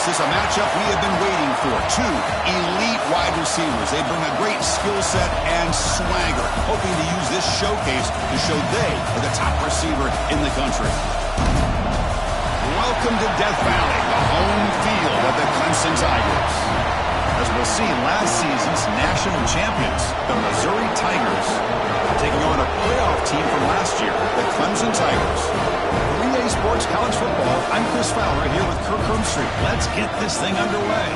This is a matchup we have been waiting for. Two elite wide receivers. They bring a great skill set and swagger, hoping to use this showcase to show they are the top receiver in the country. Welcome to Death Valley, the home field of the Clemson Tigers. As we'll see, last season's national champions, the Missouri Tigers, taking on a playoff team from last year, the Clemson Tigers. 3A Sports College Football, I'm Chris Fowler here with Kirk Herbstreit. Let's get this thing underway.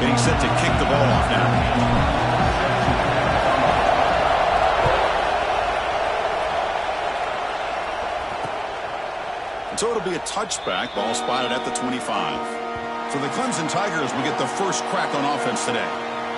Getting set to kick the ball off now. So it'll be a touchback, ball spotted at the 25. For the Clemson Tigers, we get the first crack on offense today.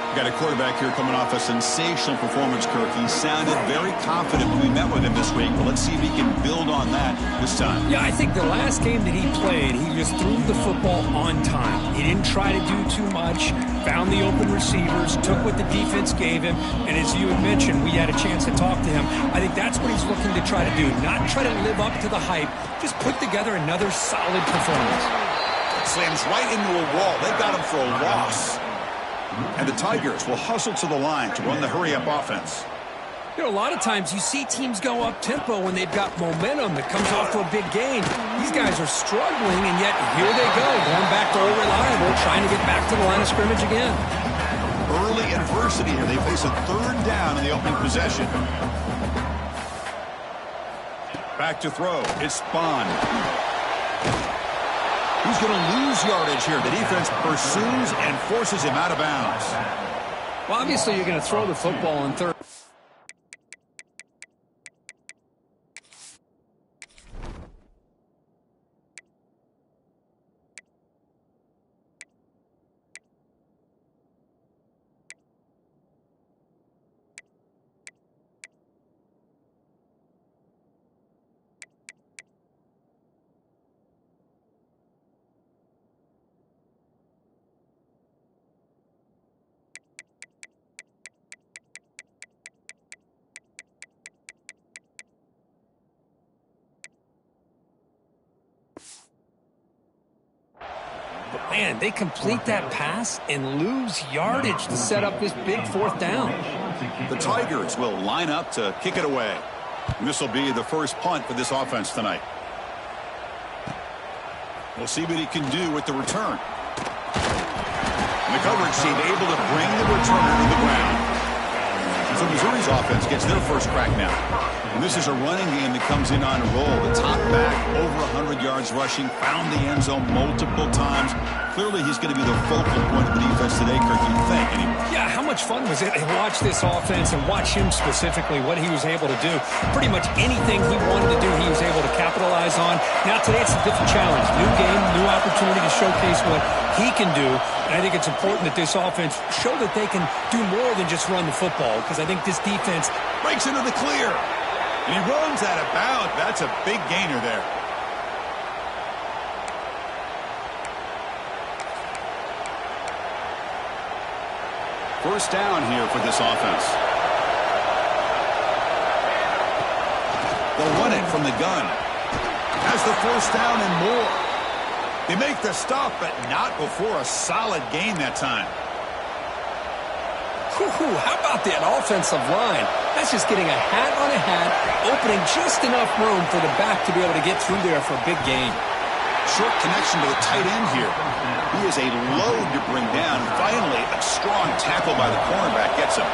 We've got a quarterback here coming off a sensational performance, Kirk. He sounded very confident when we met with him this week, but let's see if he can build on that this time. Yeah, I think the last game that he played, he just threw the football on time. He didn't try to do too much, found the open receivers, took what the defense gave him, and as you had mentioned, we had a chance to talk to him. I think that's what he's looking to try to do, not try to live up to the hype, just put together another solid performance. Slams right into a wall. They got him for a loss. And the Tigers will hustle to the line to run the hurry-up offense. You know, a lot of times you see teams go up-tempo when they've got momentum that comes off for a big gain. These guys are struggling, and yet here they go, going back to old reliable, trying to get back to the line of scrimmage again. Early adversity here. They face a third down in the opening possession. Back to throw. It's Bond. He's going to lose yardage here. The defense pursues and forces him out of bounds. Well, obviously you're going to throw the football on third. But, man, they complete that pass and lose yardage to set up this big fourth down. The Tigers will line up to kick it away. This will be the first punt for this offense tonight. We'll see what he can do with the return. And the coverage team able to bring the returner to the ground. So Missouri's offense gets their first crack now. And this is a running game that comes in on a roll. The top back, over 100 yards rushing, found the end zone multiple times. Clearly, he's going to be the focal point of the defense today, Kirk, you think, anyway. Yeah, how much fun was it to watch this offense and watch him specifically, what he was able to do. Pretty much anything he wanted to do, he was able to capitalize on. Now, today, it's a different challenge. New game, new opportunity to showcase what he can do. And I think it's important that this offense show that they can do more than just run the football, because I think this defense breaks into the clear. And he runs out of bounds. That's a big gainer there. First down here for this offense. They'll run it from the gun. Has the first down and more. They make the stop, but not before a solid gain that time. How about that offensive line? That's just getting a hat on a hat, opening just enough room for the back to be able to get through there for a big gain. Short connection to the tight end here. He is a load to bring down. Finally, a strong tackle by the cornerback gets him.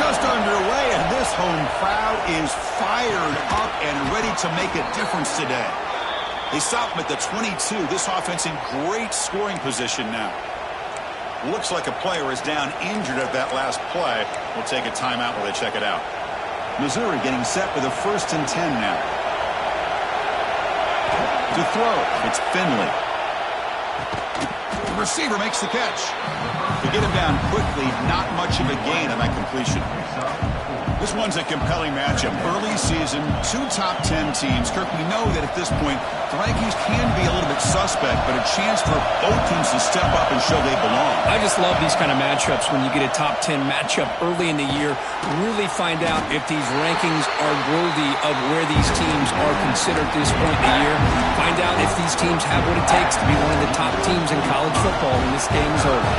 Just underway, and this home crowd is fired up and ready to make a difference today. They stop him at the 22. This offense in great scoring position now. Looks like a player is down injured at that last play. We'll take a timeout while they check it out. Missouri getting set for the 1st and 10 now. To throw, it's Finley. The receiver makes the catch. To get him down quickly, not much of a gain on that completion. This one's a compelling matchup. Early season, 2 top 10 teams. Kirk, we know that at this point, the rankings can be a little bit suspect, but a chance for both teams to step up and show they belong. I just love these kind of matchups when you get a top 10 matchup early in the year. Really find out if these rankings are worthy of where these teams are considered at this point in the year. Find out if these teams have what it takes to be one of the top teams in college football when this game is over.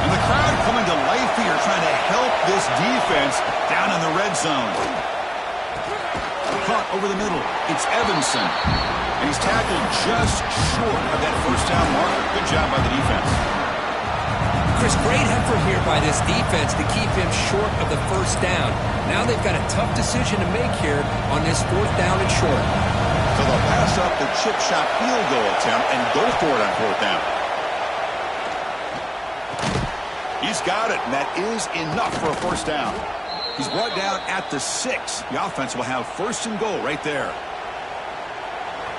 And the crowd coming to life here, trying to help this defense down in the red zone. Caught over the middle. It's Evanson. And he's tackled just short of that first down marker. Good job by the defense. Chris, great effort here by this defense to keep him short of the first down. Now they've got a tough decision to make here on this 4th down and short. So they'll pass up the chip shot field goal attempt and go for it on 4th down. He's got it, and that is enough for a first down. He's brought down at the 6. The offense will have 1st and goal right there.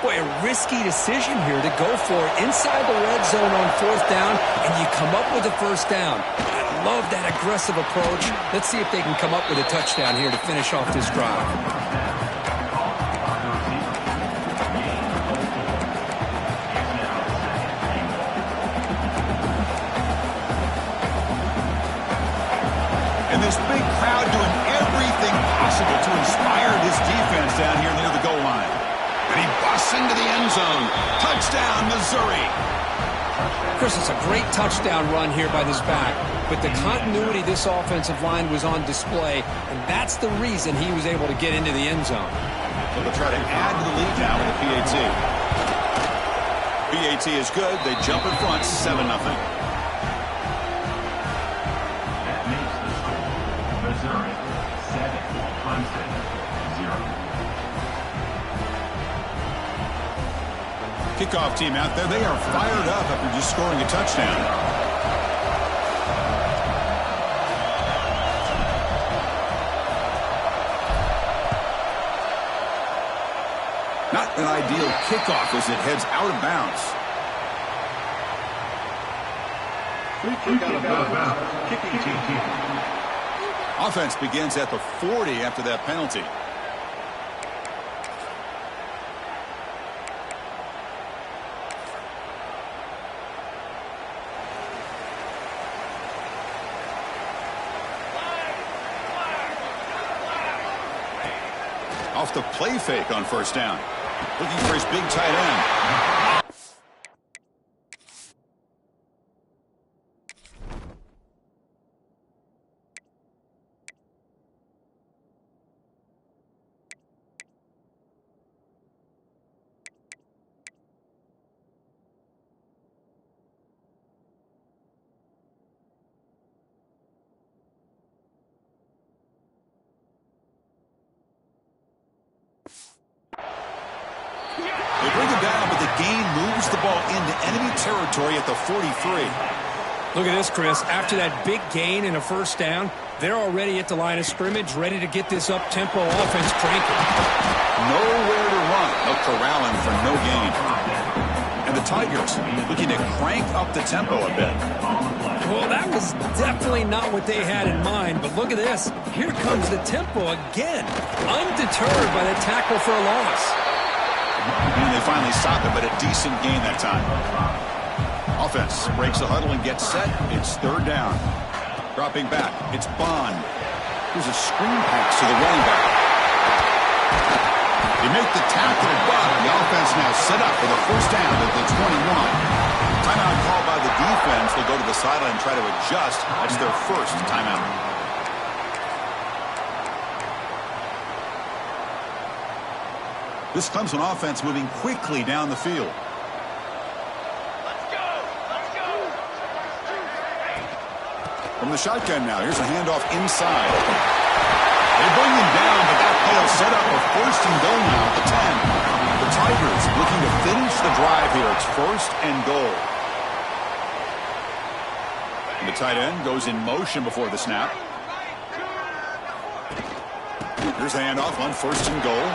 Boy, a risky decision here to go for it inside the red zone on 4th down, and you come up with a first down. I love that aggressive approach. Let's see if they can come up with a touchdown here to finish off this drive. And this big crowd doing everything possible to inspire this defense down here near the goal line. And he busts into the end zone. Touchdown, Missouri. Chris, it's a great touchdown run here by this back. But the continuity of this offensive line was on display, and that's the reason he was able to get into the end zone. So they'll try to add to the lead now with the PAT. PAT is good. They jump in front, 7-0. Missouri, 7, Clemson, 0. Kickoff team out there. They are fired up after just scoring a touchdown. Not an ideal kickoff as it heads out of bounds. Kicking team. Offense begins at the 40 after that penalty. Off the play fake on 1st down. Looking for his big tight end. They bring him down, but the gain moves the ball into enemy territory at the 43. Look at this, Chris. After that big gain and a first down, they're already at the line of scrimmage, ready to get this up-tempo offense cranking. Nowhere to run. They'll corral him for no gain. And the Tigers looking to crank up the tempo a bit. Well, that was definitely not what they had in mind, but look at this. Here comes the tempo again, undeterred by the tackle for a loss. And they finally stop it, but a decent gain that time. Offense breaks the huddle and gets set. It's 3rd down. Dropping back. It's Bond. Here's a screen pass to the running back. They make the tackle, but the offense now set up for the first down at the 21. Timeout called by the defense. They'll go to the sideline and try to adjust. That's their first timeout. This Clemson offense moving quickly down the field. From the shotgun now, here's a handoff inside. They bring him down, but that play will set up a 1st and goal now at the 10. The Tigers looking to finish the drive here. It's 1st and goal. And the tight end goes in motion before the snap. Here's the handoff on 1st and goal.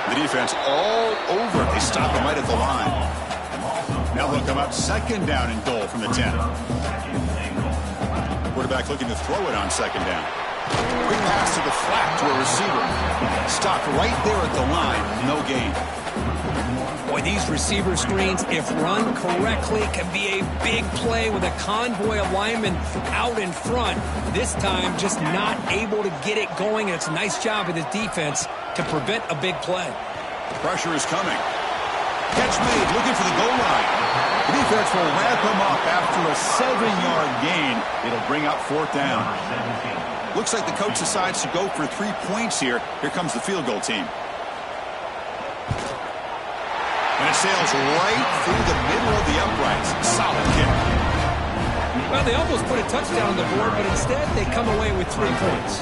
The defense all over it. They stop him right at the line. Now they'll come up 2nd down and goal from the 10. Quarterback looking to throw it on 2nd down. Quick pass to the flat to a receiver. Stopped right there at the line. No gain. Boy, these receiver screens, if run correctly, can be a big play with a convoy of linemen out in front. This time, just not able to get it going. And it's a nice job of the defense to prevent a big play. Pressure is coming. Catch made, looking for the goal line. The defense will wrap him up after a 7-yard gain. It'll bring up 4th down. Looks like the coach decides to go for 3 points here. Here comes the field goal team. And it sails right through the middle of the uprights. Solid kick. Well, they almost put a touchdown on the board, but instead they come away with 3 points.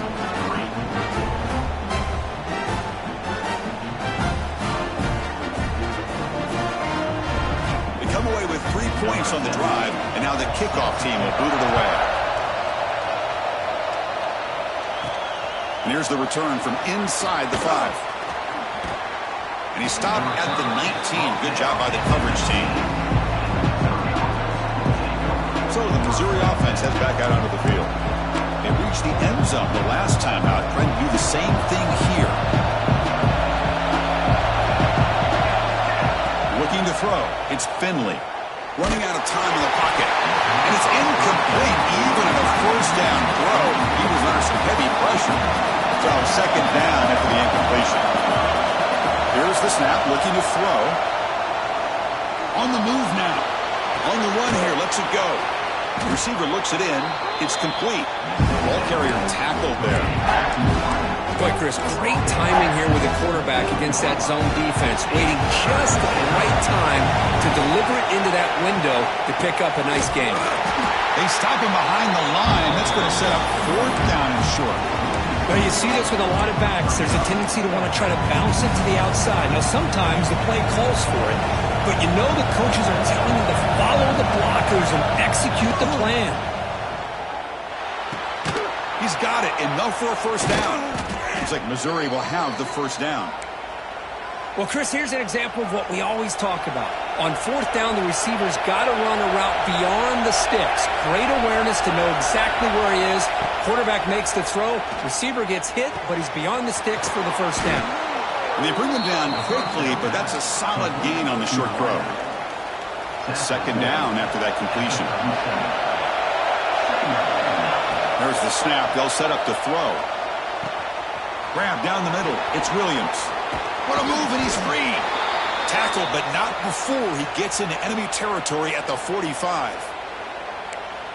They come away with 3 points on the drive, and now the kickoff team will boot it away. And here's the return from inside the 5. And he stopped at the 19. Good job by the coverage team. So the Missouri offense heads back out onto the field. They reached the end zone the last time out. Trying to do the same thing here. Looking to throw. It's Finley. Running out of time in the pocket. And it's incomplete. Even in a 1st down throw, he was under some heavy pressure. So 2nd down after the incompletion. Here's the snap, looking to throw. On the move now. On the run here, lets it go. The receiver looks it in. It's complete. Ball carrier tackled there. Boy, Chris, great timing here with the quarterback against that zone defense. Waiting just at the right time to deliver it into that window to pick up a nice game. They stop him behind the line. That's going to set up 4th down and short. Well, you see this with a lot of backs. There's a tendency to want to try to bounce it to the outside. Now, sometimes the play calls for it, but you know the coaches are telling you to follow the blockers and execute the plan. He's got it. Enough for a 1st down. Looks like Missouri will have the 1st down. Well, Chris, here's an example of what we always talk about. On 4th down, the receiver's got to run a route beyond the sticks. Great awareness to know exactly where he is. Quarterback makes the throw. Receiver gets hit, but he's beyond the sticks for the 1st down. And they bring him down quickly, but that's a solid gain on the short throw. 2nd down after that completion. There's the snap. They'll set up the throw. Grab down the middle. It's Williams. What a move, and he's free. Tackled, but not before he gets into enemy territory at the 45.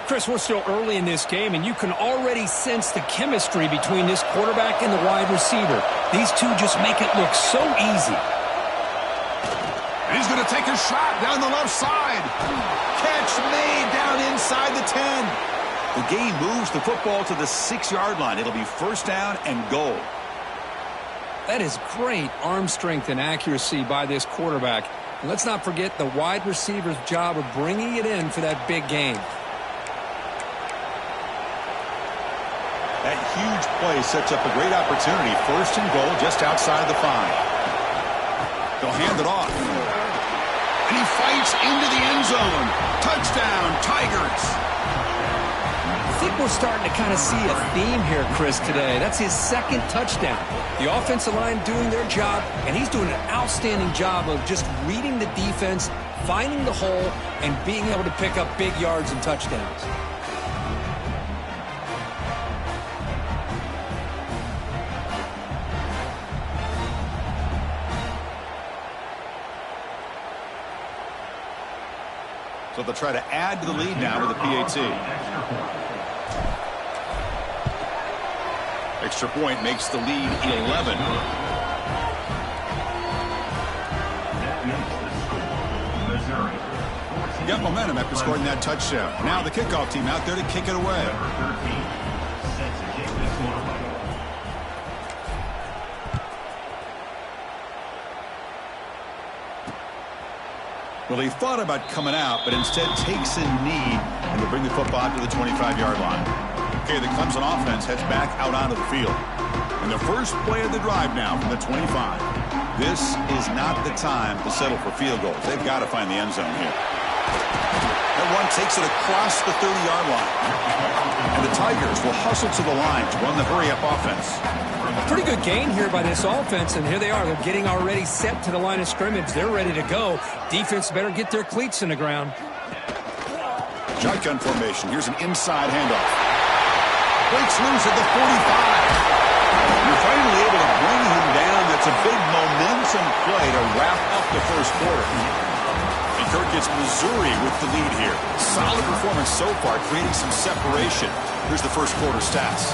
Chris, we're still early in this game, and you can already sense the chemistry between this quarterback and the wide receiver. These two just make it look so easy. And he's going to take a shot down the left side. Catch made down inside the 10. The game moves the football to the 6-yard line. It'll be 1st down and goal. That is great arm strength and accuracy by this quarterback. And let's not forget the wide receiver's job of bringing it in for that big game. That huge play sets up a great opportunity. 1st and goal just outside the 5. They'll hand it off. And he fights into the end zone. Touchdown, Tigers. I think we're starting to kind of see a theme here, Chris, today. That's his 2nd touchdown. The offensive line doing their job, and he's doing an outstanding job of just reading the defense, finding the hole, and being able to pick up big yards and touchdowns. So they'll try to add to the lead now with the PAT. Extra point makes the lead 11. Got momentum after scoring that touchdown. Now the kickoff team out there to kick it away. Well, he thought about coming out, but instead takes a knee and will bring the football to the 25-yard line. Okay, the Clemson offense heads back out onto the field. And the first play of the drive now from the 25. This is not the time to settle for field goals. They've got to find the end zone here. That one takes it across the 30-yard line. And the Tigers will hustle to the line to run the hurry-up offense. A pretty good gain here by this offense, and here they are. They're getting already set to the line of scrimmage. They're ready to go. Defense better get their cleats in the ground. Shotgun formation. Here's an inside handoff. Breaks loose at the 45. You're finally able to bring him down. That's a big momentum play to wrap up the first quarter. And Kirk gets Missouri with the lead here. Solid performance so far, creating some separation. Here's the first quarter stats.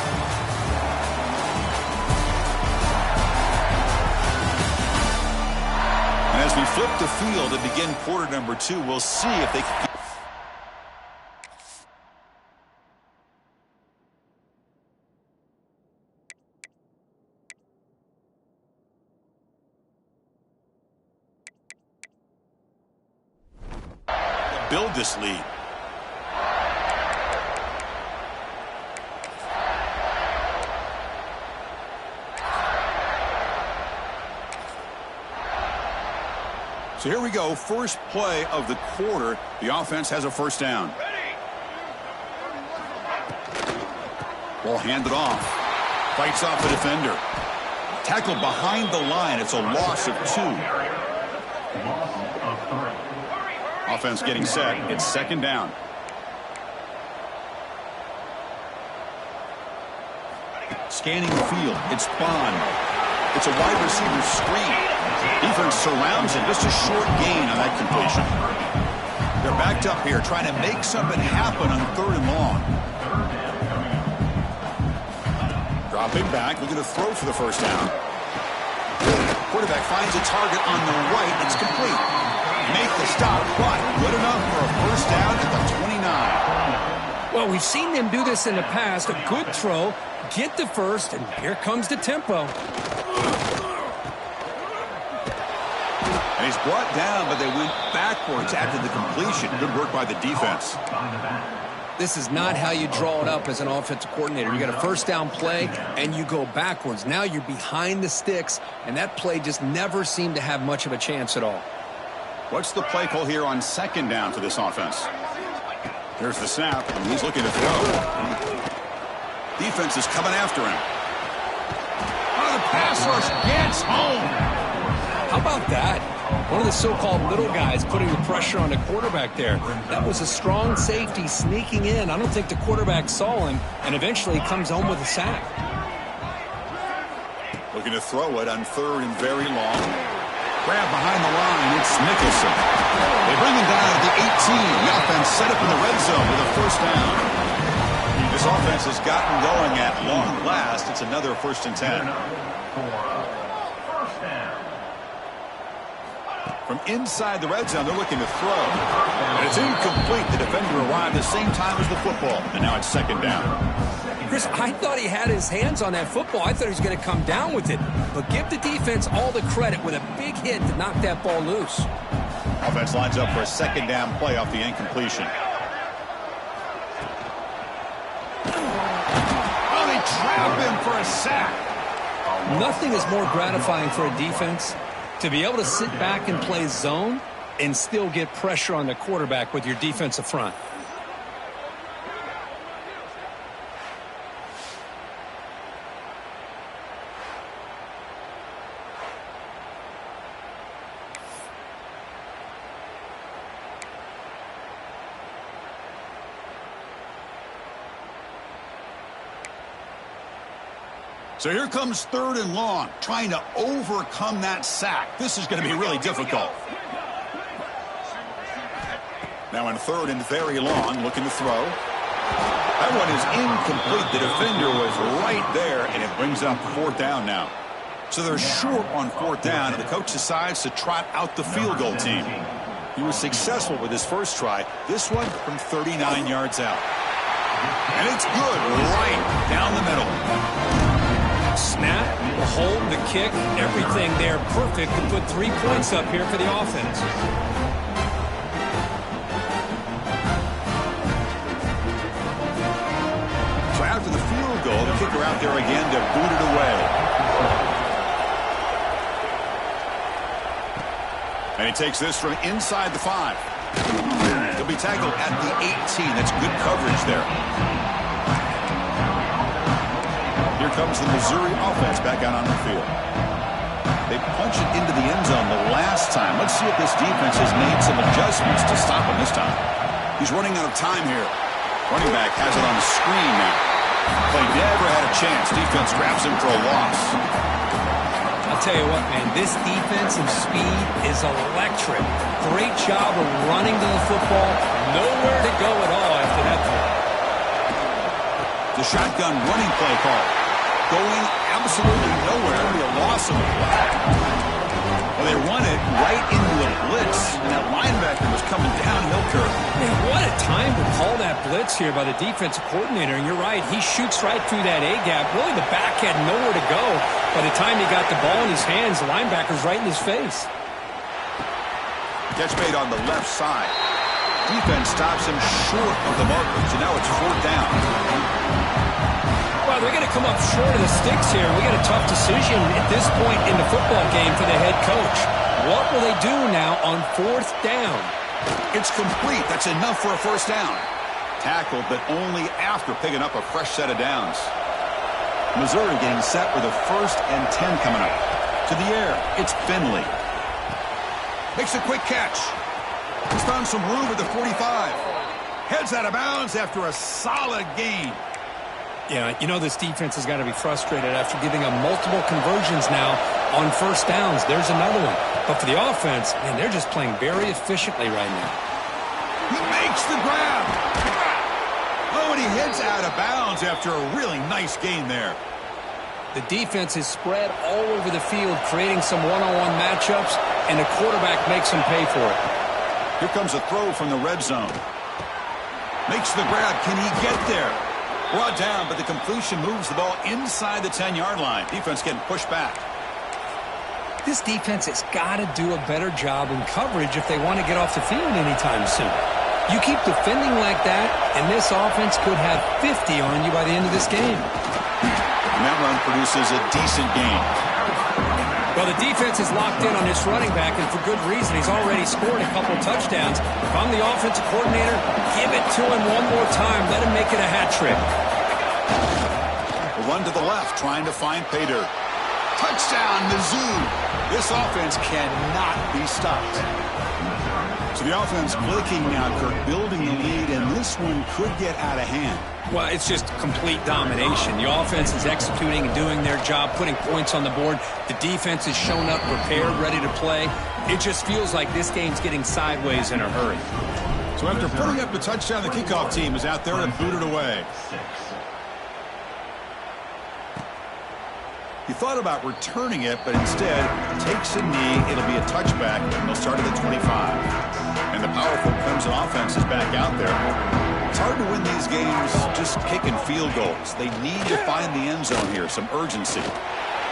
And as we flip the field to begin quarter number 2, we'll see if they can... build this lead. So here we go, first play of the quarter. The offense has a first down. Ball handed off. Fights off the defender. Tackled behind the line. It's a loss of 2. Offense getting set. It's second down. Scanning the field. It's Bond. It's a wide receiver screen. Defense surrounds him. Just a short gain on that completion. They're backed up here trying to make something happen on third and long. Dropping back. Looking to throw for the first down. Quarterback finds a target on the right. It's complete. Make the stop, but good enough for a first down at the 29. Well, we've seen them do this in the past. A good throw, get the first, and here comes the tempo. And he's brought down, but they went backwards after the completion. Good work by the defense. This is not how you draw it up as an offensive coordinator. You got a first down play, and you go backwards. Now you're behind the sticks, and that play just never seemed to have much of a chance at all. What's the play call here on second down for this offense? There's the snap, and he's looking to throw. Defense is coming after him. Oh, the pass rush gets home. How about that? One of the so-called little guys putting the pressure on the quarterback there. That was a strong safety sneaking in. I don't think the quarterback saw him, and eventually comes home with a sack. Looking to throw it on third and very long. Grab behind the line, it's Nicholson. They bring him down at the 18. The offense set up in the red zone with a first down. This offense has gotten going at long last. It's another 1st and 10. From inside the red zone, they're looking to throw. And it's incomplete. The defender arrived at the same time as the football. And now it's second down. Chris, I thought he had his hands on that football. I thought he was going to come down with it. But give the defense all the credit with a big hit to knock that ball loose. Offense lines up for a second down play off the incompletion. Oh, they trap him for a sack. Nothing is more gratifying for a defense to be able to sit back and play zone and still get pressure on the quarterback with your defensive front. So here comes third and long, trying to overcome that sack. This is going to be really difficult. Now in third and very long, looking to throw. That one is incomplete. The defender was right there, and it brings up fourth down now. So they're short on fourth down, and the coach decides to trot out the field goal team. He was successful with his first try. This one from 39 yards out. And it's good right down the middle. Snap, the hold, the kick, everything there perfect to put 3 points up here for the offense. So after the field goal, the kicker out there again to boot it away. And he takes this from inside the 5. He'll be tackled at the 18. That's good coverage there. Here comes the Missouri offense back out on the field. They punched it into the end zone the last time. Let's see if this defense has made some adjustments to stop him this time. He's running out of time here. Running back has it on the screen now. Play never had a chance. Defense grabs him for a loss. I'll tell you what, man, this defensive speed is electric. Great job of running to the football. Nowhere to go at all after that play. The shotgun running play call. Going absolutely nowhere. It'll be a loss of a play. Well, they run it right into a blitz, and that linebacker was coming downhill curve. Man, what a time to call that blitz here by the defensive coordinator. And you're right, he shoots right through that A-gap. Really, the back had nowhere to go. By the time he got the ball in his hands, the linebacker's right in his face. Catch made on the left side. Defense stops him short of the marker, so now it's 4th down. Well, they're going to come up short of the sticks here. We got a tough decision at this point in the football game for the head coach. What will they do now on 4th down? It's complete. That's enough for a 1st down. Tackled, but only after picking up a fresh set of downs. Missouri getting set with a 1st and 10 coming up. To the air, it's Finley. Makes a quick catch. He's found some room at the 45. Heads out of bounds after a solid gain. Yeah, you know this defense has got to be frustrated after giving them multiple conversions now on 1st downs. There's another one. But for the offense, man, they're just playing very efficiently right now. He makes the grab. Oh, and he heads out of bounds after a really nice gain there. The defense is spread all over the field, creating some one-on-one matchups, and the quarterback makes them pay for it. Here comes a throw from the red zone. Makes the grab. Can he get there? Brought down, but the completion moves the ball inside the 10-yard line. Defense getting pushed back. This defense has got to do a better job in coverage if they want to get off the field anytime soon. You keep defending like that, and this offense could have 50 on you by the end of this game. And that run produces a decent gain. Well, the defense is locked in on this running back, and for good reason. He's already scored a couple touchdowns. If I'm the offensive coordinator, give it to him one more time. Let him make it a hat trick. A run to the left, trying to find Pater. Touchdown, Mizzou. This offense cannot be stopped. So the offense clicking now, Kirk, building the lead, and this one could get out of hand. Well, it's just complete domination. The offense is executing and doing their job, putting points on the board. The defense is shown up, prepared, ready to play. It just feels like this game's getting sideways in a hurry. So after putting up the touchdown, the kickoff team is out there and booted away. He thought about returning it, but instead takes a knee. It'll be a touchback, and they'll start at the 25. And the powerful Clemson offense is back out there. It's hard to win these games just kicking field goals. They need to find the end zone here, some urgency.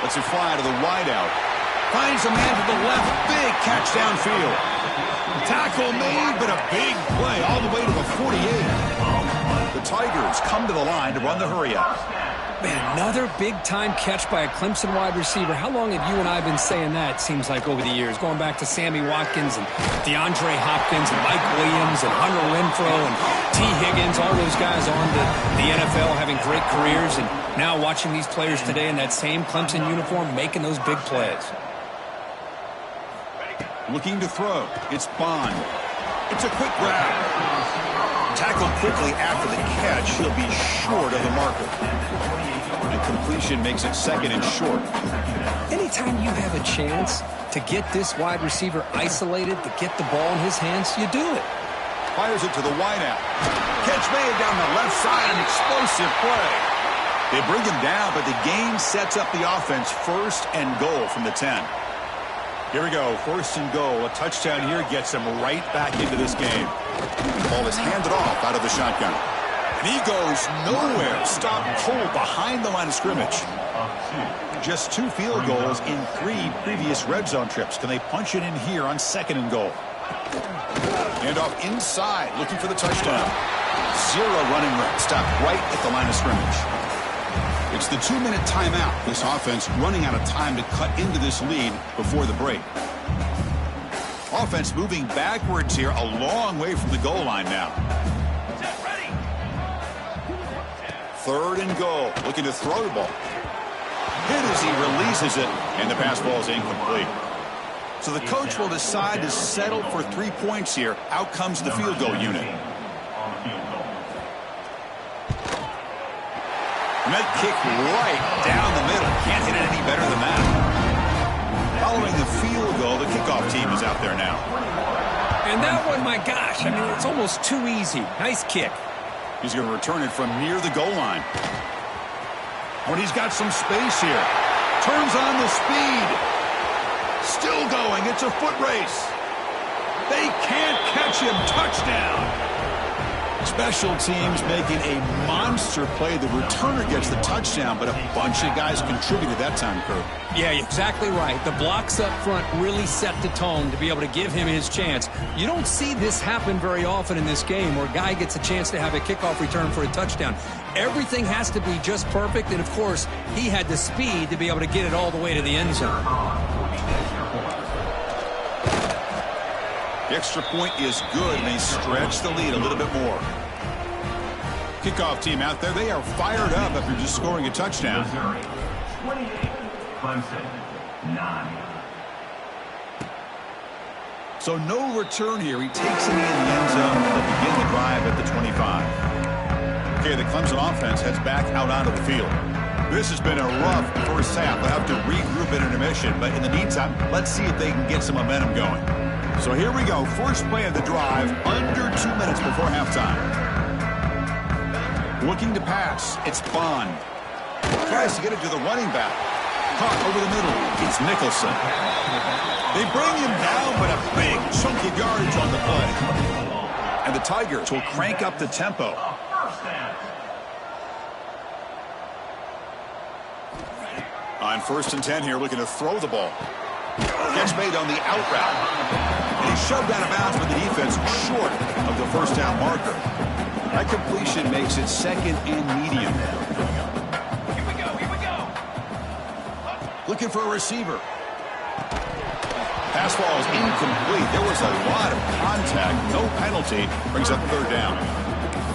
Lets it fly to the wideout. Finds a man to the left. Big catch downfield. Tackle made, but a big play all the way to the 48. The Tigers come to the line to run the hurry-up. Man, another big-time catch by a Clemson wide receiver. How long have you and I been saying that, seems like, over the years? Going back to Sammy Watkins and DeAndre Hopkins and Mike Williams and Hunter Renfrow and T. Higgins, all those guys on the NFL having great careers. And now watching these players today in that same Clemson uniform making those big plays. Looking to throw. It's Bond. It's a quick grab. Tackled quickly after the catch. He'll be short of the marker. And completion makes it 2nd and short. Anytime you have a chance to get this wide receiver isolated, to get the ball in his hands, you do it. Fires it to the wideout. Catch made down the left side. An explosive play. They bring him down, but the gain sets up the offense. 1st and goal from the 10. Here we go, 1st and goal. A touchdown here gets him right back into this game. The ball is handed off out of the shotgun. And he goes nowhere. Stopped cold behind the line of scrimmage. Just 2 field goals in 3 previous red zone trips. Can they punch it in here on 2nd and goal? Hand off inside, looking for the touchdown. 0 running room. Stopped right at the line of scrimmage. It's the 2-minute timeout. This offense running out of time to cut into this lead before the break. offense moving backwards here, a long way from the goal line now. Third and goal, looking to throw the ball. Hit as he releases it, and the pass ball is incomplete. So the coach will decide to settle for 3 points here. Out comes the field goal unit. And that kick right down the middle. Can't hit it any better than that. Following the field goal, the kickoff team is out there now. And that one, my gosh, I mean, it's almost too easy. Nice kick. He's going to return it from near the goal line. When he's got some space here. Turns on the speed. Still going. It's a foot race. They can't catch him. Touchdown. Special teams making a monster play. The returner gets the touchdown, but a bunch of guys contributed that time, Kurt. Yeah, exactly right. The blocks up front really set the tone to be able to give him his chance. You don't see this happen very often in this game where a guy gets a chance to have a kickoff return for a touchdown. Everything has to be just perfect, and, of course, he had the speed to be able to get it all the way to the end zone. The extra point is good, and they stretch the lead a little bit more. Kickoff team out there, they are fired up after just scoring a touchdown. Missouri, 28. Clemson, 9. So no return here. He takes it in the end zone. They'll begin the drive at the 25. Okay, the Clemson offense heads back out onto the field. This has been a rough first half. They'll have to regroup in intermission, but in the meantime, let's see if they can get some momentum going. So here we go. First play of the drive, under 2 minutes before halftime. Looking to pass. It's Bond. Tries to get it to the running back. Caught over the middle. It's Nicholson. They bring him down, but a big chunk of yardage on the play. And the Tigers will crank up the tempo. On 1st and 10 here, looking to throw the ball. Catch made on the out route. And he's shoved out of bounds with the defense short of the first down marker. That completion makes it 2nd and medium. Here we go. Looking for a receiver. Pass ball is incomplete. There was a lot of contact. No penalty. Brings up 3rd down.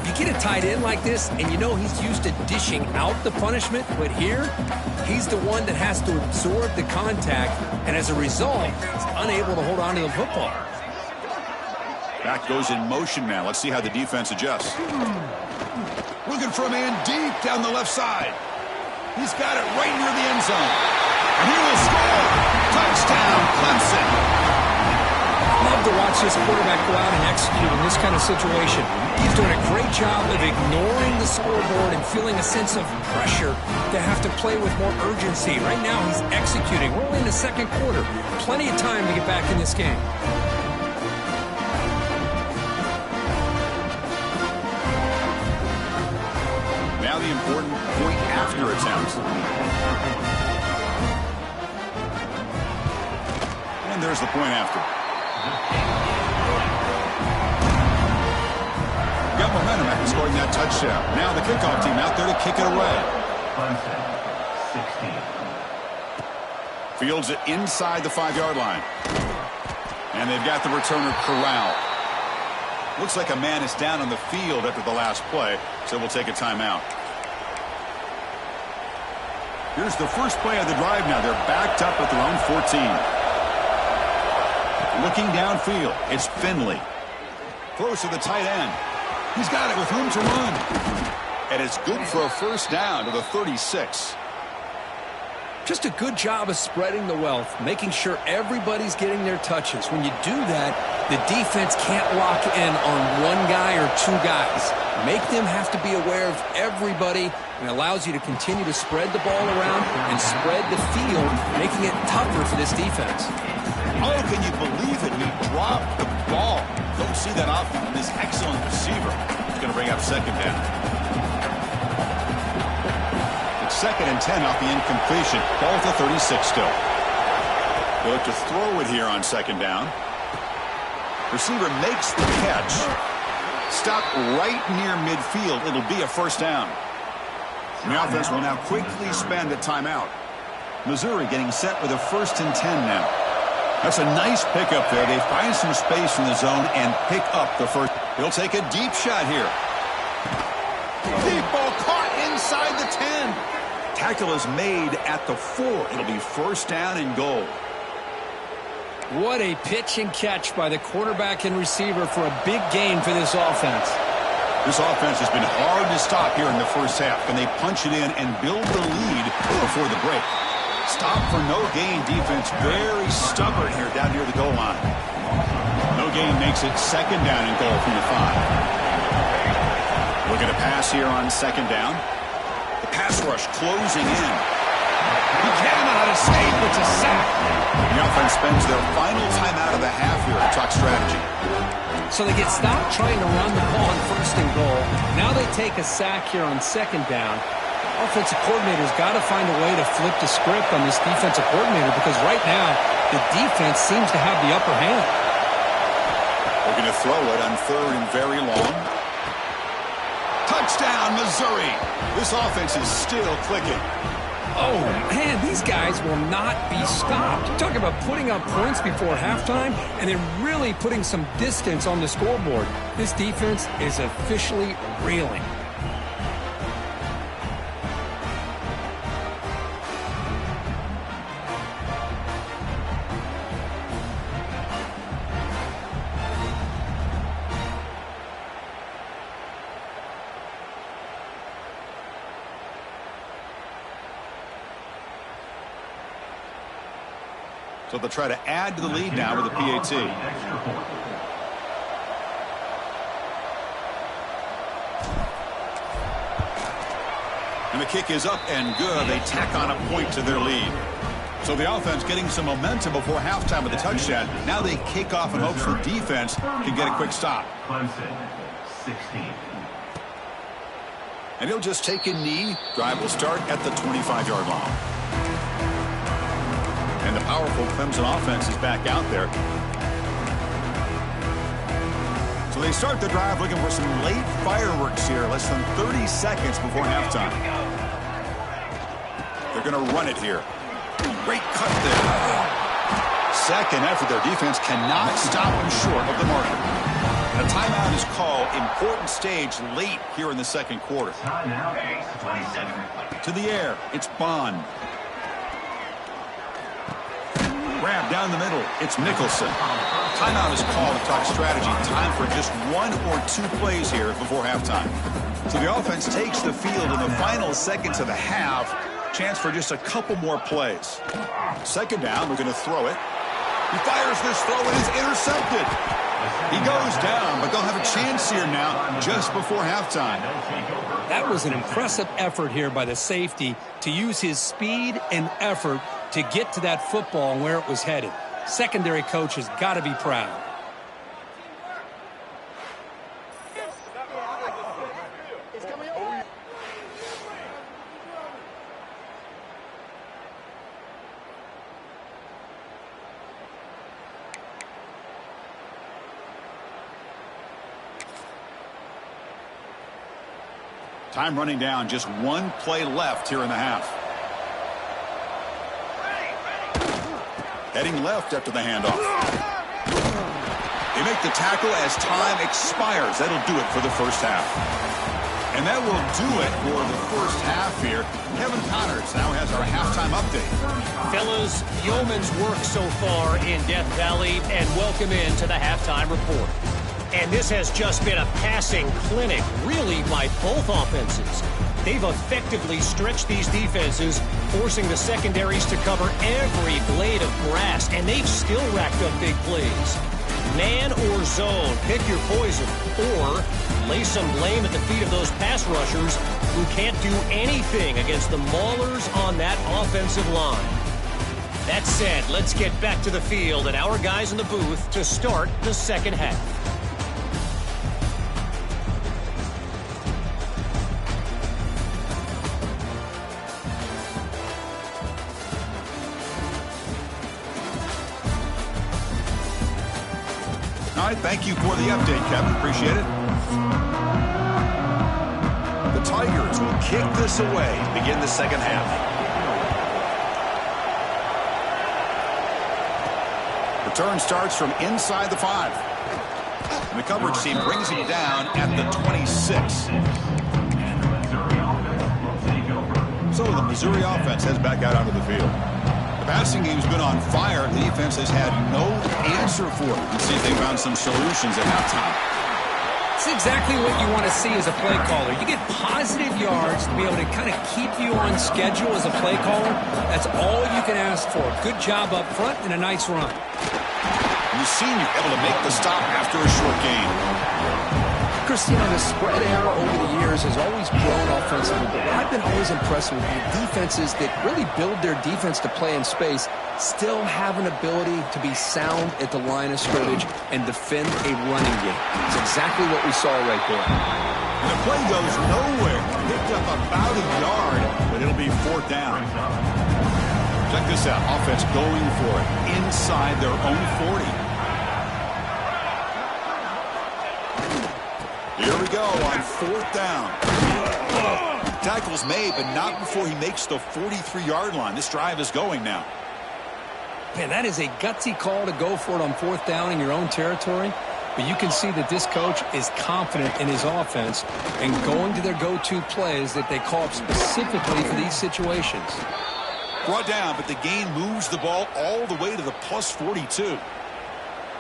You get a tight end like this, and you know he's used to dishing out the punishment, but here, he's the one that has to absorb the contact, and as a result, he's unable to hold on to the football. Back goes in motion now. Let's see how the defense adjusts. Looking for a man deep down the left side. He's got it right near the end zone. And he will score. Touchdown, Clemson. Love to watch this quarterback go out and execute in this kind of situation. He's doing a great job of ignoring the scoreboard and feeling a sense of pressure to have to play with more urgency. Right now, he's executing. We're only in the 2nd quarter. Plenty of time to get back in this game. Now the important point after attempt. And there's the point after. Got momentum after scoring that touchdown. Now the kickoff team out there to kick it away. Clemson, 16. Fields it inside the 5-yard line. And they've got the returner corralled. Looks like a man is down on the field after the last play, so we'll take a timeout. Here's the first play of the drive now. They're backed up at their own 14. Looking downfield, it's Finley. Throws to the tight end. He's got it with room to run. And it's good for a first down to the 36. Just a good job of spreading the wealth, making sure everybody's getting their touches. When you do that, the defense can't lock in on one guy or 2 guys. Make them have to be aware of everybody, and allows you to continue to spread the ball around and spread the field, making it tougher for this defense. Oh, can you believe it? He dropped the ball. Don't see that often from this excellent receiver. He's going to bring up 2nd down. It's 2nd and 10 off the incompletion. Ball to 36 still. They look to throw it here on 2nd down. Receiver makes the catch. Stopped right near midfield. It'll be a first down. And the offense will now quickly spend a timeout. Missouri getting set with a 1st and 10 now. That's a nice pickup there. They find some space in the zone and pick up the first. He'll take a deep shot here. Deep ball caught inside the 10. Tackle is made at the 4. It'll be first down and goal. What a pitch and catch by the quarterback and receiver for a big gain for this offense. This offense has been hard to stop here in the first half. Can they punch it in and build the lead before the break? Stop for no gain defense. Very stubborn here down near the goal line. No gain makes it second down and goal from the 5. Looking to pass here on second down. The pass rush closing in. He cannot escape. It's a sack. The offense spends their final timeout of the half here at Tuck strategy. So they get stopped trying to run the ball on first and goal. Now they take a sack here on second down. Offensive coordinator's got to find a way to flip the script on this defensive coordinator because right now the defense seems to have the upper hand. They're going to throw it on third and very long. Touchdown, Missouri. This offense is still clicking. Oh, man, these guys will not be stopped. Talk about putting up points before halftime and then really putting some distance on the scoreboard. This defense is officially reeling. So they'll try to add to the lead now with a PAT. And the kick is up and good. They tack on a point to their lead. So the offense getting some momentum before halftime with the touchdown. Now they kick off in hopes the defense can get a quick stop. Clemson, 16. And he'll just take a knee. Drive will start at the 25-yard line. And the powerful Clemson offense is back out there. So they start the drive looking for some late fireworks here. Less than 30 seconds before halftime. They're going to run it here. Great cut there. Second effort. Their defense cannot stop them short of the marker. A timeout is called. Important stage late here in the second quarter. To the air. It's Bond. Grab down the middle. It's Nicholson. Timeout is called to talk strategy. Time for just 1 or 2 plays here before halftime. So the offense takes the field in the final seconds of the half. Chance for just a couple more plays. Second down. We're going to throw it. He fires this throw and is intercepted. He goes down, but they'll have a chance here now just before halftime. That was an impressive effort here by the safety to use his speed and effort to get to that football and where it was headed. Secondary coach has got to be proud. Time running down, just 1 play left here in the half. Heading left after the handoff. They make the tackle as time expires. That'll do it for the first half. And that will do it for the first half here. Kevin Connors now has our halftime update. Fellas, yeoman's work so far in Death Valley, and welcome into the halftime report. And this has just been a passing clinic, really, by both offenses. They've effectively stretched these defenses, forcing the secondaries to cover every blade of grass, and they've still racked up big plays. Man or zone, pick your poison, or lay some blame at the feet of those pass rushers who can't do anything against the maulers on that offensive line. That said, let's get back to the field and our guys in the booth to start the second half. All right, thank you for the update, Kevin. Appreciate it. The Tigers will kick this away to begin the second half. Return starts from inside the 5. And the coverage team brings him down at the 26. So the Missouri offense heads back out onto the field. The passing game's been on fire. The defense has had no answer for it. Let's see if they found some solutions at halftime. It's exactly what you want to see as a play caller. You get positive yards to be able to kind of keep you on schedule as a play caller. That's all you can ask for. Good job up front and a nice run. You've seen you able to make the stop after a short gain. Chris, you know, the spread era over the years has always grown offensively, but what I've been always impressed with the defenses that really build their defense to play in space still have an ability to be sound at the line of scrimmage and defend a running game. It's exactly what we saw right there. And the play goes nowhere. Picked up about a yard, but it'll be 4th down. Check this out. Offense going for it inside their own 40. Here we go on 4th down. Tackle's made, but not before he makes the 43-yard line. This drive is going now. Man, that is a gutsy call to go for it on 4th down in your own territory. But you can see that this coach is confident in his offense and going to their go-to plays that they call up specifically for these situations. Brought down, but the gain moves the ball all the way to the plus 42.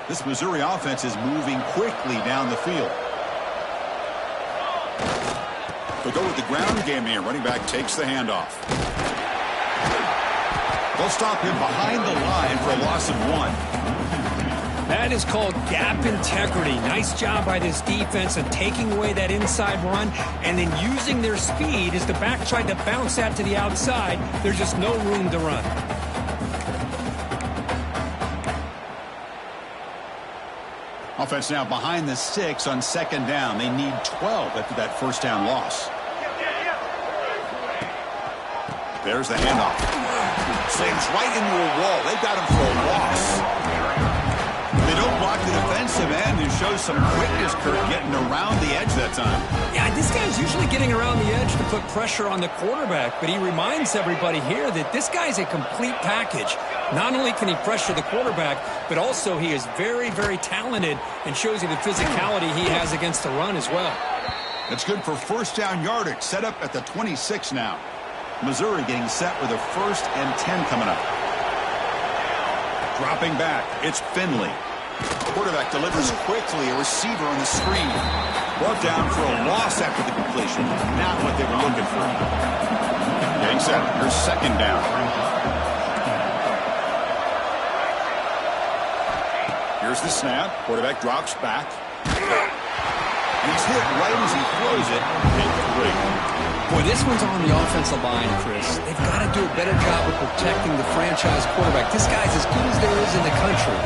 This Missouri offense is moving quickly down the field. They'll go with the ground game here. Running back takes the handoff. They'll stop him behind the line for a loss of 1. That is called gap integrity. Nice job by this defense of taking away that inside run and then using their speed as the back tried to bounce that to the outside. There's just no room to run. Offense now behind the 6 on 2nd down. They need 12 after that 1st down loss. There's the handoff. Slams right into a wall. They've got him for a loss. They don't block the defensive end and show some quickness, Kurt, getting around the edge that time. Yeah, this guy's usually getting around the edge to put pressure on the quarterback, but he reminds everybody here that this guy's a complete package. Not only can he pressure the quarterback, but also he is very, very talented and shows you the physicality he has against the run as well. That's good for 1st down yardage. Set up at the 26 now. Missouri getting set with a 1st and 10 coming up. Dropping back, it's Finley. Quarterback delivers quickly, a receiver on the screen. Brought down for a loss after the completion. Not what they were looking for. Getting set, here's 2nd down. Here's the snap. Quarterback drops back. And he's hit right as he throws it. Incomplete. Boy, this one's on the offensive line, Chris. They've got to do a better job of protecting the franchise quarterback. This guy's as good as there is in the country,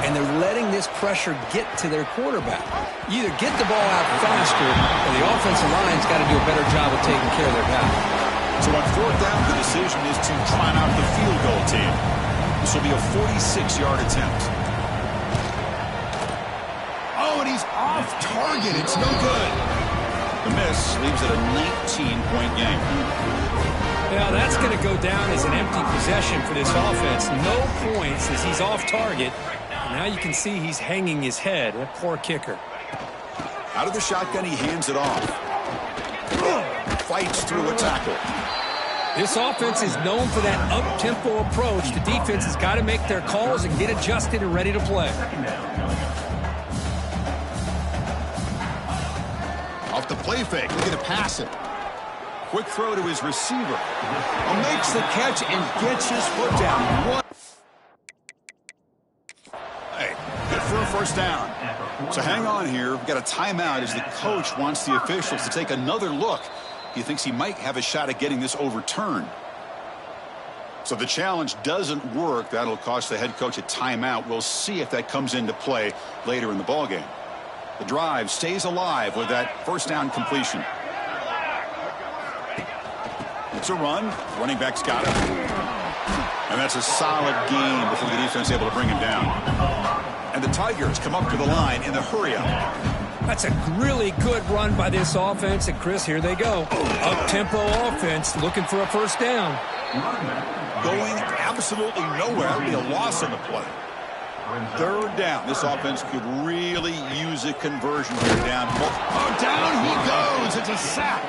and they're letting this pressure get to their quarterback. You either get the ball out faster, or the offensive line's got to do a better job of taking care of their guy. So on 4th down, the decision is to try out the field goal team. This will be a 46-yard attempt. Oh, and he's off target. It's no good. The miss leaves it a 19-point game. Yeah, that's going to go down as an empty possession for this offense. No points as he's off target. And now you can see he's hanging his head. A poor kicker. Out of the shotgun, he hands it off. Fights through a tackle. This offense is known for that up-tempo approach. The defense has got to make their calls and get adjusted and ready to play. Off the play fake, looking to pass it. Quick throw to his receiver. Makes the catch and gets his foot down. Hey, good for a 1st down. So hang on here. We've got a timeout as the coach wants the officials to take another look. He thinks he might have a shot at getting this overturned. So the challenge doesn't work. That'll cost the head coach a timeout. We'll see if that comes into play later in the ballgame. The drive stays alive with that 1st down completion. It's a run. Running back's got it. And that's a solid gain before the defense is able to bring him down. And the Tigers come up to the line in the hurry-up. That's a really good run by this offense. And, Chris, here they go. Up-tempo offense looking for a 1st down. Going absolutely nowhere. That'll be a loss on the play. Third down. This offense could really use a conversion here down. Oh, down he goes. It's a sack.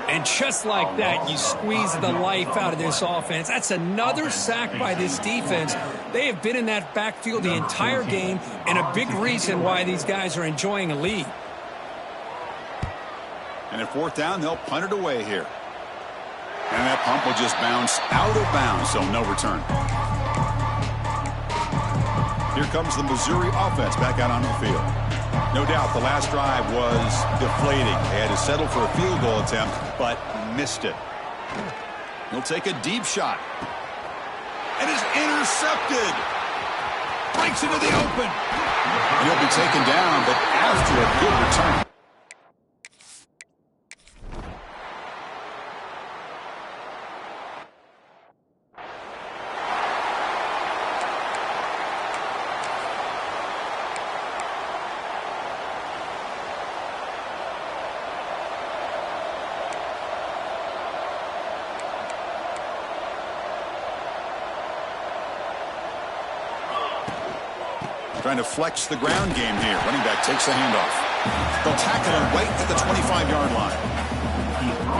And just like that, you squeeze the life out of this offense. That's another sack by this defense. They have been in that backfield the entire game, and a big reason why these guys are enjoying a lead. And at fourth down, they'll punt it away here. And that pump will just bounce out of bounds, so no return. Here comes the Missouri offense back out onto the field. No doubt the last drive was deflating. They had to settle for a field goal attempt, but missed it. He'll take a deep shot. And is intercepted. Breaks into the open. And he'll be taken down, but after a good return. Trying to flex the ground game here. Running back takes the handoff. They'll tackle him right at the 25-yard line.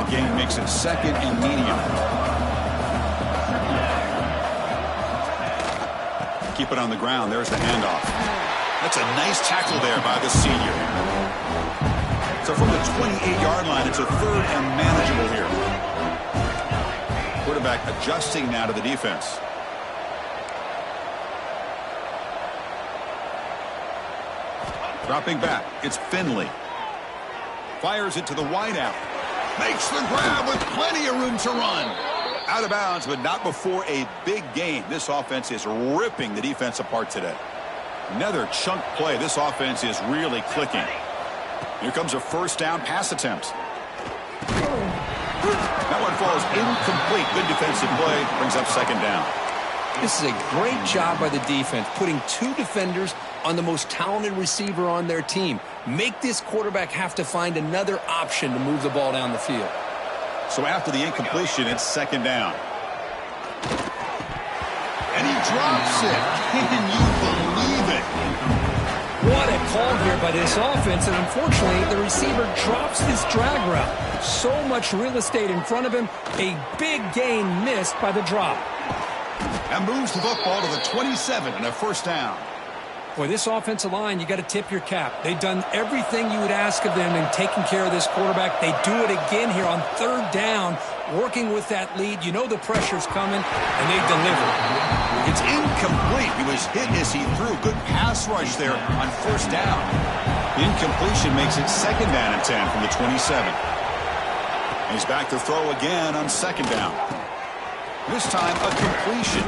The game makes it second and medium. Keep it on the ground. There's the handoff. That's a nice tackle there by the senior. So from the 28-yard line, it's a third and manageable here. Quarterback adjusting now to the defense. Dropping back, it's Finley. Fires it to the wideout. Makes the grab with plenty of room to run. Out of bounds, but not before a big game. This offense is ripping the defense apart today. Another chunk play. This offense is really clicking. Here comes a first down pass attempt. That one falls incomplete. Good defensive play. Brings up second down. This is a great job by the defense, putting two defenders on the most talented receiver on their team. Make this quarterback have to find another option to move the ball down the field. So after the incompletion, it's second down. And he drops it. Can you believe it? What a call here by this offense, and unfortunately, the receiver drops this drag route. So much real estate in front of him, a big gain missed by the drop. And moves the football to the 27 and a first down. Boy, this offensive line, you got to tip your cap. They've done everything you would ask of them in taking care of this quarterback. They do it again here on third down, working with that lead. You know the pressure's coming, and they deliver. It's incomplete. He was hit as he threw. Good pass rush there on first down. The incompletion makes it second down and 10 from the 27. And he's back to throw again on second down. This time, a completion.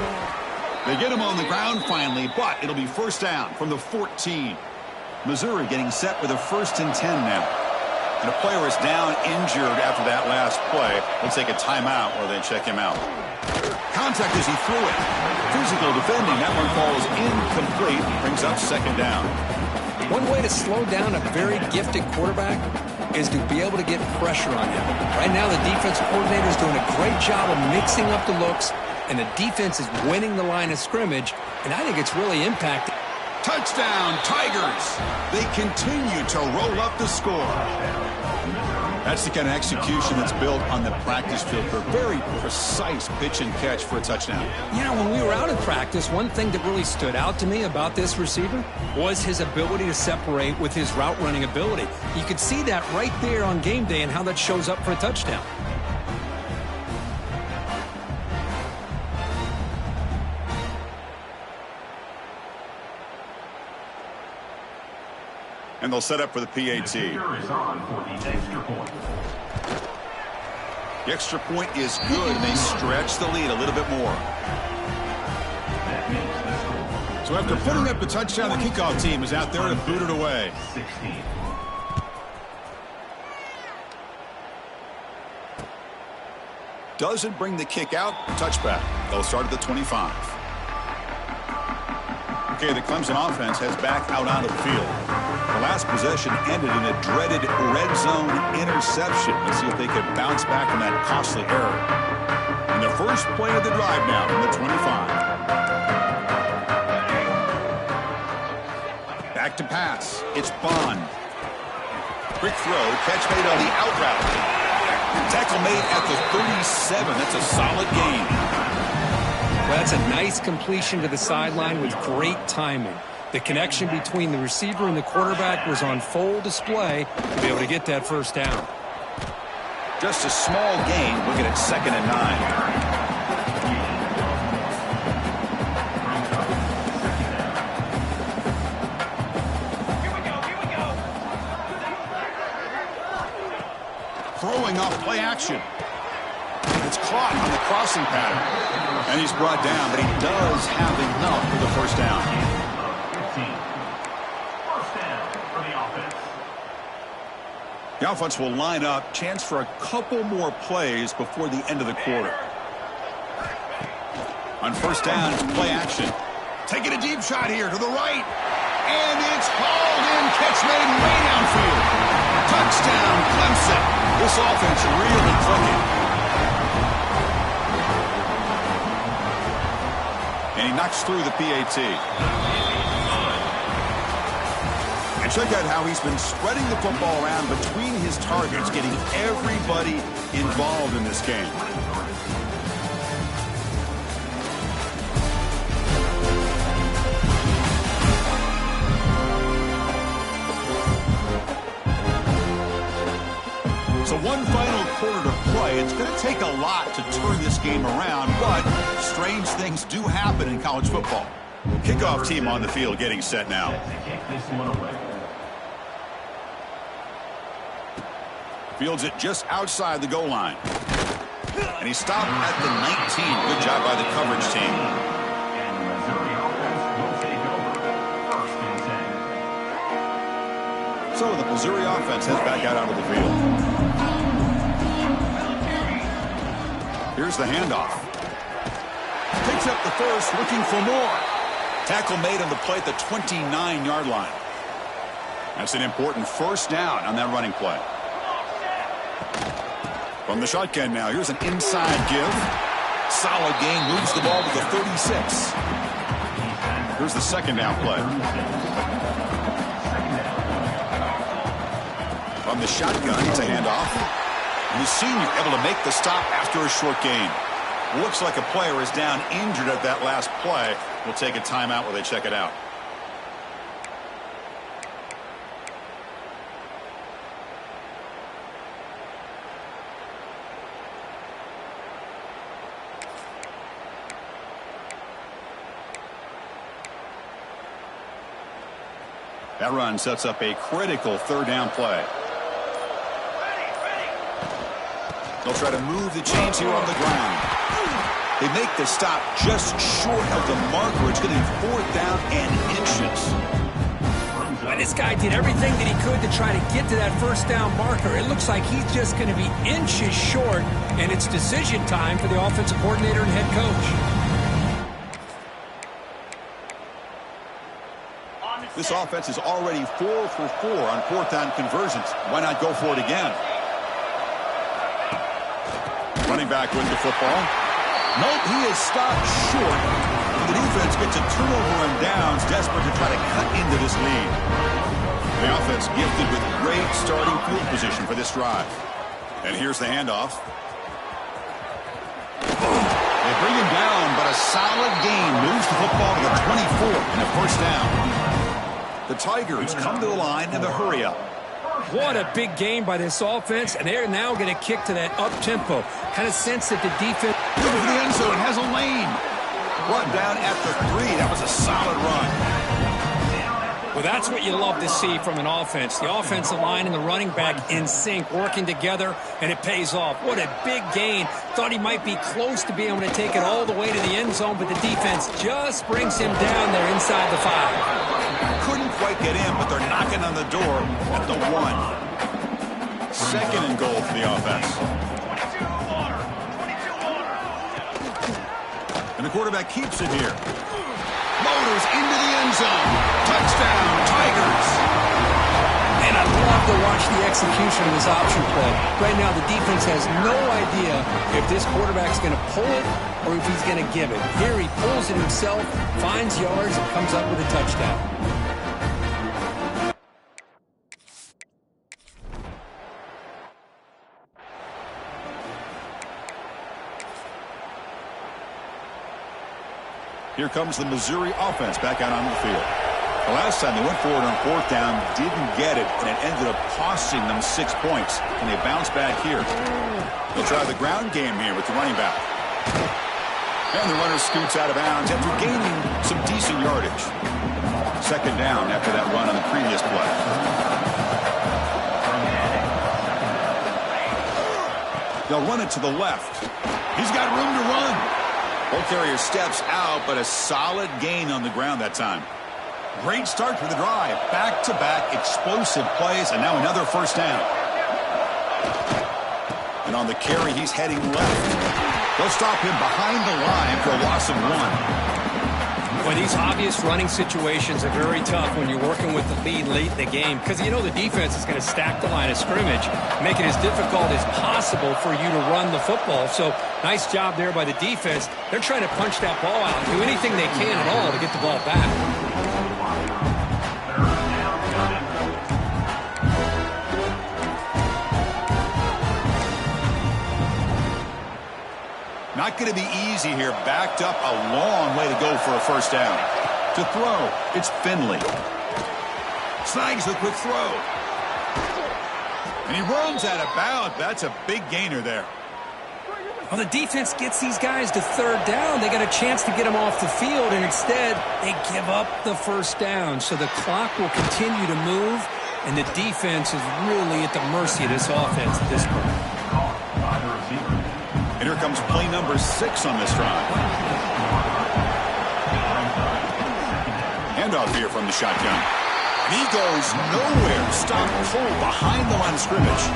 They get him on the ground finally, but it'll be first down from the 14. Missouri getting set with a first and 10 now. And a player is down injured after that last play. We'll take a timeout or they check him out. Contact as he threw it. Physical defending. That one falls incomplete. Brings up second down. One way to slow down a very gifted quarterback is to be able to get pressure on him. Right now, the defensive coordinator is doing a great job of mixing up the looks, and the defense is winning the line of scrimmage, and I think it's really impacting. Touchdown, Tigers! They continue to roll up the score. That's the kind of execution that's built on the practice field for very precise pitch and catch for a touchdown. You know, when we were out of practice, one thing that really stood out to me about this receiver was his ability to separate with his route running ability. You could see that right there on game day and how that shows up for a touchdown. And they'll set up for the PAT. The extra point is good. They stretch the lead a little bit more. So after putting up the touchdown, the kickoff team is out there to boot it away. 16. Doesn't bring the kick out. Touchback. They'll start at the 25. Okay, the Clemson offense has back out onto the field. The last possession ended in a dreaded red zone interception. Let's see if they can bounce back from that costly error. And the first play of the drive now from the 25. to pass. It's Bond. Quick throw. Catch made on the out route. Tackle made at the 37. That's a solid gain. Well, that's a nice completion to the sideline with great timing. The connection between the receiver and the quarterback was on full display to be able to get that first down. Just a small gain. Looking at 2nd and 9. Throwing off play action. It's caught on the crossing pattern. And he's brought down, but he does have enough for the first down. First down for the offense. The offense will line up. Chance for a couple more plays before the end of the quarter. On first down, it's play action. Taking a deep shot here to the right. And it's hauled in. Catch made way downfield. Touchdown, Clemson. This offense really clicking. And he knocks through the PAT. And check out how he's been spreading the football around between his targets, getting everybody involved in this game. So one final quarter to play. It's going to take a lot to turn this game around, but strange things do happen in college football. Kickoff team on the field getting set now. Fields it just outside the goal line. And he stopped at the 19. Good job by the coverage team. And the Missouri offense will take over 1st and 10. So the Missouri offense heads back out onto the field. Here's the handoff. Picks up the first, looking for more. Tackle made on the play at the 29-yard line. That's an important first down on that running play. From the shotgun now, here's an inside give. Solid gain, moves the ball to the 36. Here's the 2nd down play. From the shotgun, it's a handoff. And the senior able to make the stop after a short gain. Looks like a player is down injured at that last play. We'll take a timeout while they check it out. That run sets up a critical 3rd down play. They'll try to move the chains here on the ground. They make the stop just short of the marker. It's going to be 4th down and inches. Well, this guy did everything that he could to try to get to that first down marker. It looks like he's just going to be inches short, and it's decision time for the offensive coordinator and head coach. This offense is already 4 for 4 on 4th down conversions. Why not go for it again? Running back with the football. Nope, he is stopped short. The defense gets a turnover and downs, desperate to try to cut into this lead. The offense gifted with great starting field position for this drive. And here's the handoff. They bring him down, but a solid gain moves the football to the 24 and a first down. The Tigers come to the line in the hurry-up. What a big game by this offense, and they're now going to kick to that up-tempo. Kind of sense that the defense... Looking for the end zone, has a lane. Run down at the 3. That was a solid run. Well, that's what you love to see from an offense. The offensive line and the running back in sync, working together, and it pays off. What a big gain. Thought he might be close to being able to take it all the way to the end zone, but the defense just brings him down there inside the 5. Couldn't quite get in, but they're knocking on the door at the 1. 2nd and goal for the offense. And the quarterback keeps it here. Motors into the end zone. Touchdown, Tigers. And I love to watch the execution of this option play. Right now, the defense has no idea if this quarterback's going to pull it or if he's going to give it. Here he pulls it himself, finds yards, and comes up with a touchdown. Here comes the Missouri offense back out onto the field. The last time they went forward on fourth down, didn't get it, and it ended up costing them 6 points. And they bounce back here. They'll try the ground game here with the running back. And the runner scoots out of bounds after gaining some decent yardage. Second down after that run on the previous play. They'll run it to the left. He's got room to run. Ball carrier steps out, but a solid gain on the ground that time. Great start for the drive. Back-to-back explosive plays, and now another first down. And on the carry, he's heading left. They'll stop him behind the line for a loss of 1. Well, these obvious running situations are very tough when you're working with the lead late in the game because you know the defense is going to stack the line of scrimmage, make it as difficult as possible for you to run the football. So nice job there by the defense. They're trying to punch that ball out, do anything they can at all to get the ball back. Not going to be easy here. Backed up a long way to go for a first down. To throw, it's Finley. Snags the quick throw. And he runs out of bounds. That's a big gainer there. Well, the defense gets these guys to third down. They got a chance to get them off the field, and instead they give up the first down. So the clock will continue to move, and the defense is really at the mercy of this offense at this point. And here comes play number 6 on this drive. Handoff here from the shotgun. And he goes nowhere. Stop cold behind the line of scrimmage.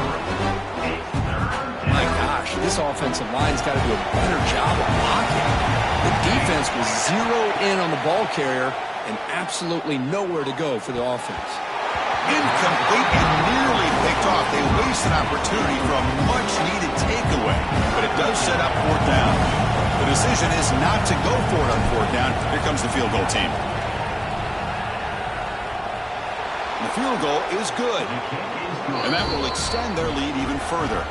My gosh, this offensive line's got to do a better job of blocking. The defense was zeroed in on the ball carrier and absolutely nowhere to go for the offense. Incomplete and nearly picked off. They waste an opportunity for a much-needed takeaway, but it does set up fourth down. The decision is not to go for it on fourth down. Here comes the field goal team. The field goal is good, and that will extend their lead even further.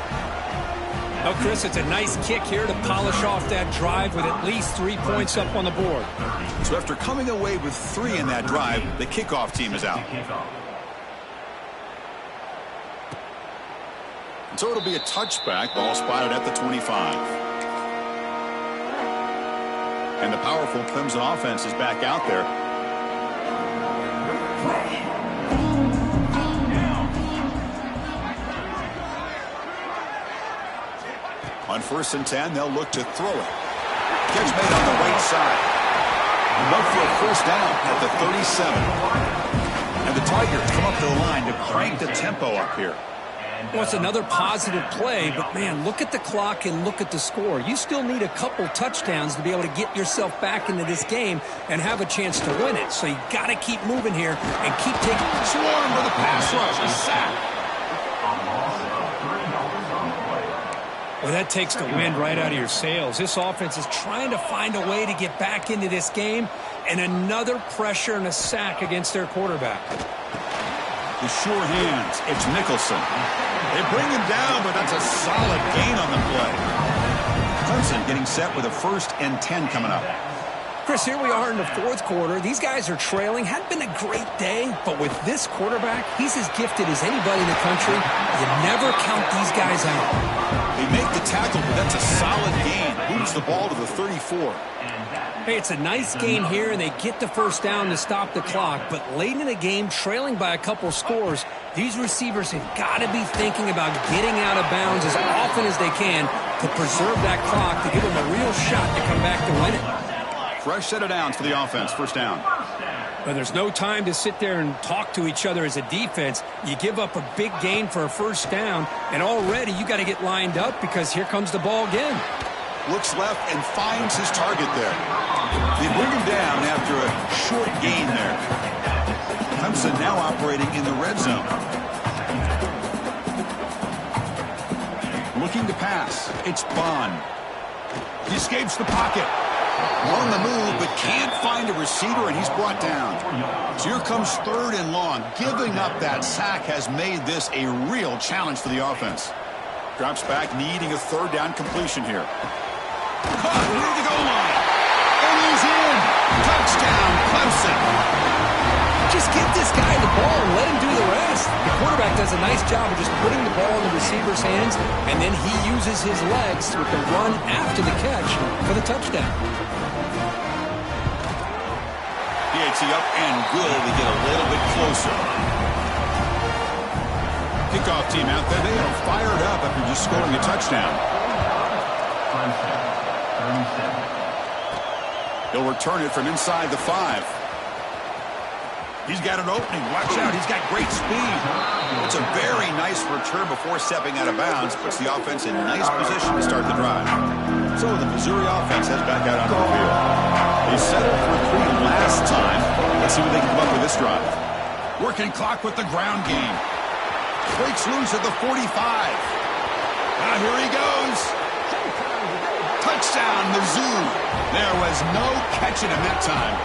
Well, Chris, it's a nice kick here to polish off that drive with at least 3 points up on the board. So after coming away with 3 in that drive, the kickoff team is out. So it'll be a touchback, ball spotted at the 25. And the powerful Clemson offense is back out there. On 1st and 10, they'll look to throw it. Catch made on the right side. Enough for a first down at the 37. And the Tigers come up to the line to crank the tempo up here. Well, it's another positive play, but, man, look at the clock and look at the score. You still need a couple touchdowns to be able to get yourself back into this game and have a chance to win it. So you got to keep moving here and keep taking. Swarm with a pass rush, a sack. Well, that takes the wind right out of your sails. This offense is trying to find a way to get back into this game, and another pressure and a sack against their quarterback. The sure hands, it's Nicholson. They bring him down, but that's a solid gain on the play. Clemson getting set with a 1st and 10 coming up. Chris, here we are in the 4th quarter. These guys are trailing. Hadn't been a great day, but with this quarterback, he's as gifted as anybody in the country. You never count these guys out. They make the tackle, but that's a solid gain. Moves the ball to the 34. Hey, it's a nice gain here, and they get the first down to stop the clock. But late in the game, trailing by a couple scores, these receivers have got to be thinking about getting out of bounds as often as they can to preserve that clock to give them a real shot to come back to win it. Fresh set of downs for the offense. First down. But there's no time to sit there and talk to each other as a defense. You give up a big gain for a first down, and already you got to get lined up because here comes the ball again. Looks left and finds his target there. They bring him down after a short gain there. Clemson now operating in the red zone. Looking to pass. It's Bond. He escapes the pocket. On the move, but can't find a receiver, and he's brought down. So here comes 3rd and long. Giving up that sack has made this a real challenge for the offense. Drops back, needing a 3rd down completion here. Caught near the goal line. And he's in. give this guy the ball and let him do the rest. The quarterback does a nice job of just putting the ball in the receiver's hands, and then he uses his legs with the run after the catch for the touchdown. PAT up and good. We get a little bit closer. Kickoff team out there. They are fired up after just scoring a touchdown. Clemson, 37. He'll return it from inside the 5. He's got an opening. Watch out. He's got great speed. It's a very nice return before stepping out of bounds. Puts the offense in nice position to start the drive. So the Missouri offense heads back out onto the field. They settled for 3 last time. Let's see what they can come up with this drive. Working clock with the ground game. Breaks loose at the 45. Now here he goes. Touchdown, Mizzou. There was no catching him that time.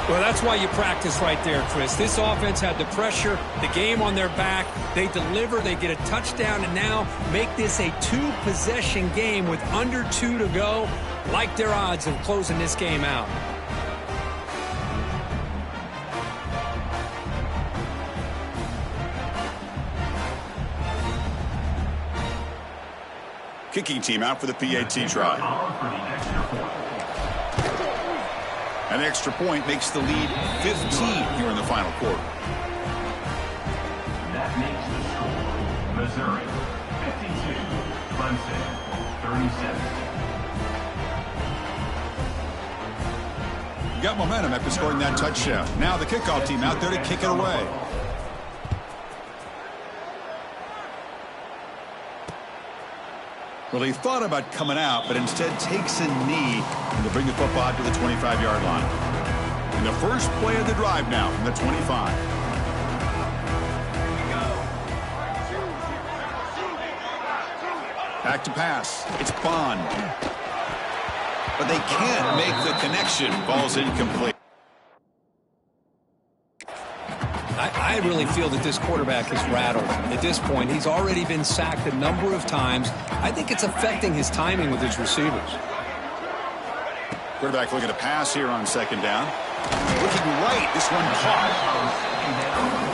Well, that's why you practice right there, Chris. This offense had the pressure, the game on their back. They deliver, they get a touchdown, and now make this a 2-possession game with under 2 to go. Like their odds of closing this game out. Kicking team out for the PAT try. An extra point makes the lead 15 here in the final quarter. That makes the score Missouri 52, Clemson 37. Got momentum after scoring that touchdown. Now the kickoff team out there to kick it away. Well, he thought about coming out, but instead takes a knee to bring the football out to the 25-yard line. And the first play of the drive now from the 25. Back to pass. It's Bond. But they can't make the connection. Ball's incomplete. I really feel that this quarterback is rattled. At this point, he's already been sacked a number of times. I think it's affecting his timing with his receivers. Quarterback looking to pass here on second down. Looking right. This one caught.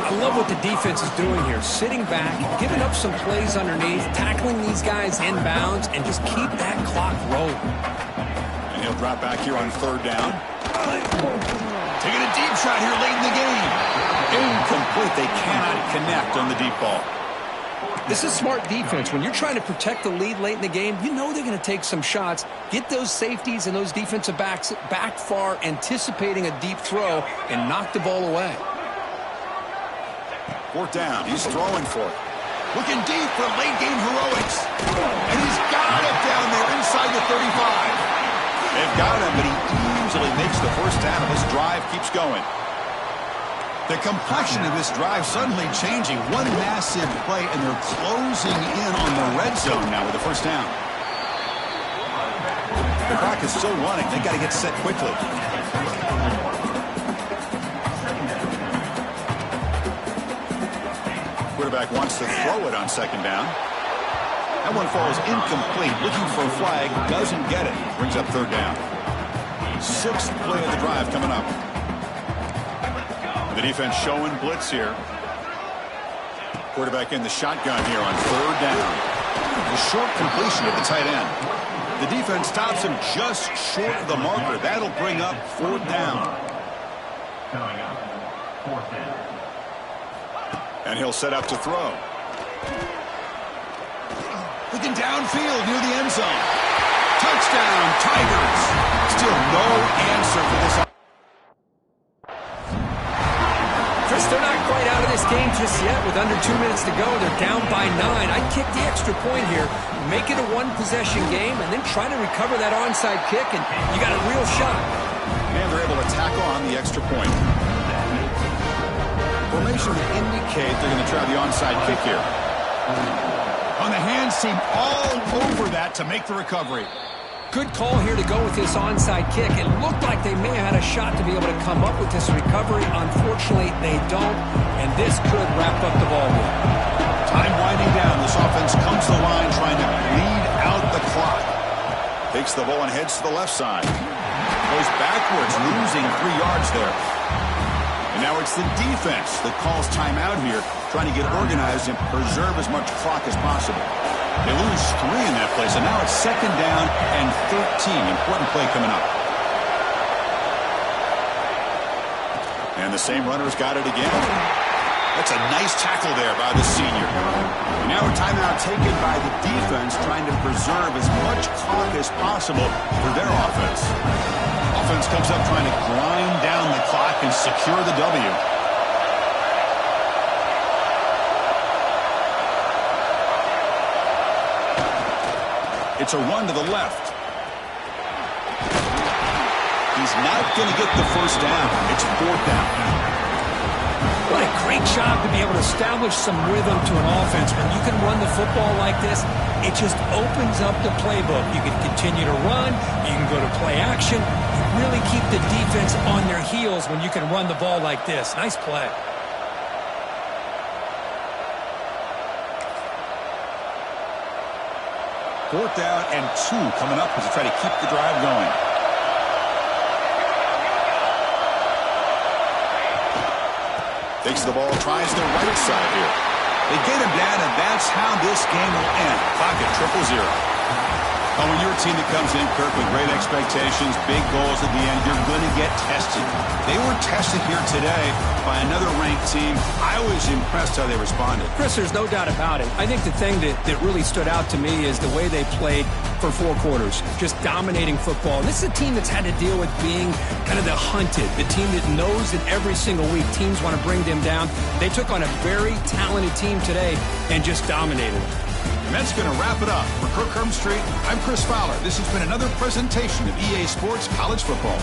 I love what the defense is doing here. Sitting back, giving up some plays underneath, tackling these guys inbounds, and just keep that clock rolling. And he'll drop back here on third down. Taking a deep shot here late in the game. Incomplete. They cannot connect on the deep ball. This is smart defense. When you're trying to protect the lead late in the game, you know they're going to take some shots, get those safeties and those defensive backs back far, anticipating a deep throw, and knock the ball away. Fourth down. He's throwing for it. Looking deep for late game heroics. And he's got it down there inside the 35. They've got him, but he easily makes the first down. This drive keeps going. The complexion of this drive suddenly changing. One massive play, and they're closing in on the red zone now with the first down. The clock is still running. They got to get set quickly. Quarterback wants to throw it on second down. That one falls incomplete. Looking for a flag. Doesn't get it. Brings up third down. 6th play of the drive coming up. The defense showing blitz here. Quarterback in the shotgun here on third down. The short completion at the tight end. The defense stops him just short of the marker. That'll bring up fourth down. Coming up, 4th down. And he'll set up to throw. Looking downfield near the end zone. Touchdown, Tigers. Still no answer for this. Chris, they're not quite out of this game just yet. With under 2 minutes to go, they're down by 9. I'd kick the extra point here, make it a 1-possession game, and then try to recover that onside kick, and you got a real shot. And they're able to tack on the extra point. Formation would indicate they're going to try the onside kick here. On the hands team all over that to make the recovery. Good call here to go with this onside kick. It looked like they may have had a shot to be able to come up with this recovery. Unfortunately, they don't, and this could wrap up the ball game. Time winding down. This offense comes to the line trying to bleed out the clock. Takes the ball and heads to the left side. Goes backwards, losing 3 yards there. And now it's the defense that calls timeout here, trying to get organized and preserve as much clock as possible. They lose 3 in that play, so now it's 2nd down and 13. Important play coming up. And the same runner's got it again. That's a nice tackle there by the senior. And now a timeout taken by the defense, trying to preserve as much clock as possible for their offense. Offense comes up trying to grind down the clock and secure the W. It's a run to the left. He's not going to get the first down. It's 4th down. What a great job to be able to establish some rhythm to an offense. When you can run the football like this, it just opens up the playbook. You can continue to run. You can go to play action. You really keep the defense on their heels when you can run the ball like this. Nice play. Fourth down and 2 coming up as they try to keep the drive going. Takes the ball, tries the right side here. They get him down, and that's how this game will end. Clock at 0-0. Oh, when you're a team that comes in, Kirk, with great expectations, big goals at the end, you're going to get tested. They were tested here today by another ranked team. I was impressed how they responded. Chris, there's no doubt about it. I think the thing that really stood out to me is the way they played for 4 quarters, just dominating football. This is a team that's had to deal with being kind of the hunted, the team that knows that every single week teams want to bring them down. They took on a very talented team today and just dominated them. And that's going to wrap it up. For Kirk Street, I'm Chris Fowler. This has been another presentation of EA Sports College Football.